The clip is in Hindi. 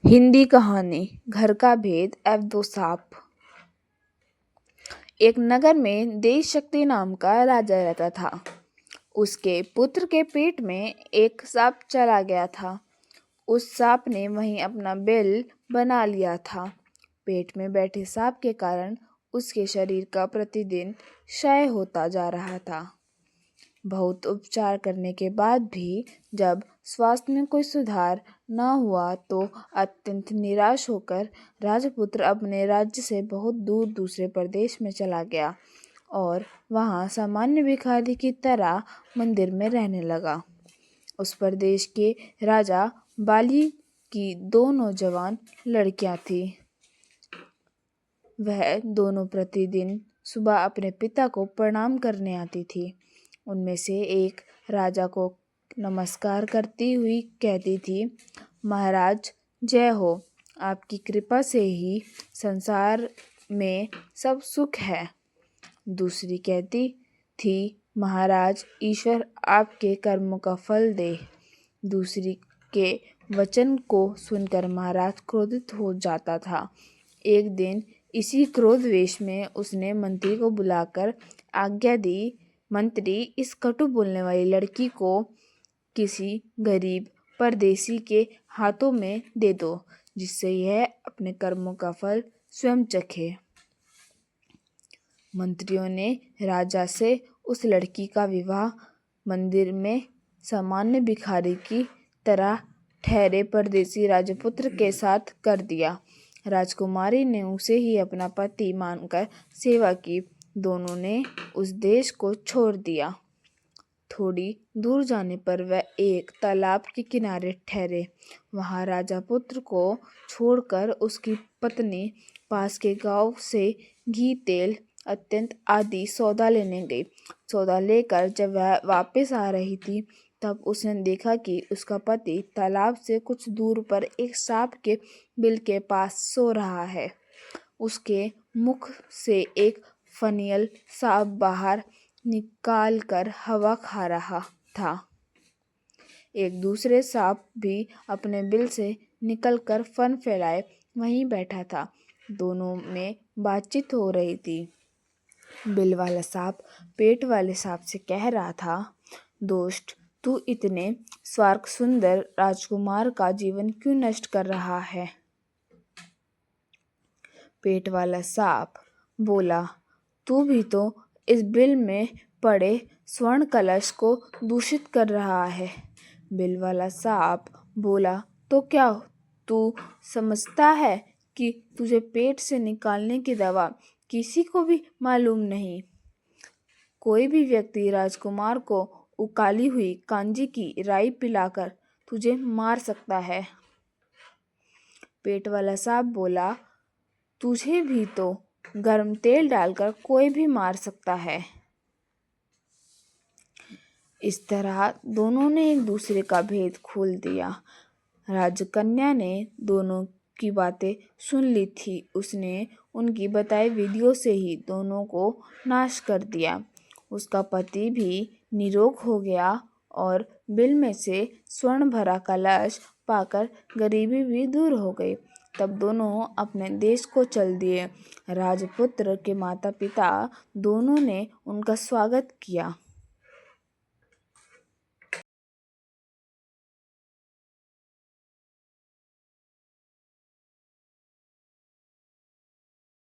हिंदी कहानी घर का भेद एवं दो सांप। एक नगर में देशशक्ति नाम का राजा रहता था। उसके पुत्र के पेट में एक सांप चला गया था। उस सांप ने वहीं अपना बिल बना लिया था। पेट में बैठे सांप के कारण उसके शरीर का प्रतिदिन क्षय होता जा रहा था। बहुत उपचार करने के बाद भी जब स्वास्थ्य में कोई सुधार न हुआ तो अत्यंत निराश होकर राजपुत्र अपने राज्य से बहुत दूर दूसरे प्रदेश में चला गया और वहाँ सामान्य भिखारी की तरह मंदिर में रहने लगा। उस प्रदेश के राजा बाली की दो नौजवान लड़कियां थीं। वह दोनों प्रतिदिन सुबह अपने पिता को प्रणाम करने आती थी। उनमें से एक राजा को नमस्कार करती हुई कहती थी, महाराज जय हो, आपकी कृपा से ही संसार में सब सुख है। दूसरी कहती थी, महाराज ईश्वर आपके कर्मों का फल दे। दूसरी के वचन को सुनकर महाराज क्रोधित हो जाता था। एक दिन इसी क्रोधवेश में उसने मंत्री को बुलाकर आज्ञा दी, मंत्री इस कटु बोलने वाली लड़की को किसी गरीब परदेसी के हाथों में दे दो, जिससे यह अपने कर्मों का फल स्वयं चखे। मंत्रियों ने राजा से उस लड़की का विवाह मंदिर में सामान्य भिखारी की तरह ठहरे परदेसी राजपुत्र के साथ कर दिया। राजकुमारी ने उसे ही अपना पति मानकर सेवा की। दोनों ने उस देश को छोड़ दिया। थोड़ी दूर जाने पर वह एक तालाब के किनारे ठहरे। वहां राजा पुत्र को छोड़कर उसकी पत्नी पास के गांव से घी, तेल, अत्यंत आदि सौदा लेने गई। सौदा लेकर जब वह वापस आ रही थी तब उसने देखा कि उसका पति तालाब से कुछ दूर पर एक सांप के बिल के पास सो रहा है। उसके मुख से एक फनियल सांप बाहर निकालकर हवा खा रहा था। एक दूसरे सांप भी अपने बिल से निकलकर फन फैलाए वहीं बैठा था। दोनों में बातचीत हो रही थी। बिल वाला सांप पेट वाले सांप से कह रहा था, दोस्त तू इतने स्वार्थ सुंदर राजकुमार का जीवन क्यों नष्ट कर रहा है? पेट वाला सांप बोला, तू भी तो इस बिल में पड़े स्वर्ण कलश को दूषित कर रहा है। बिल वाला सांप बोला, तो क्या तू समझता है कि तुझे पेट से निकालने की दवा किसी को भी मालूम नहीं? कोई भी व्यक्ति राजकुमार को उकाली हुई कांजी की राई पिलाकर तुझे मार सकता है। पेट वाला सांप बोला, तुझे भी तो गर्म तेल डालकर कोई भी मार सकता है। इस तरह दोनों ने एक दूसरे का भेद खोल दिया। राजकन्या ने दोनों की बातें सुन ली थी। उसने उनकी बताई विधियों से ही दोनों को नाश कर दिया। उसका पति भी निरोग हो गया और बिल में से स्वर्ण भरा कलश पाकर गरीबी भी दूर हो गई। तब दोनों अपने देश को चल दिए। राजपुत्र के माता पिता दोनों ने उनका स्वागत किया।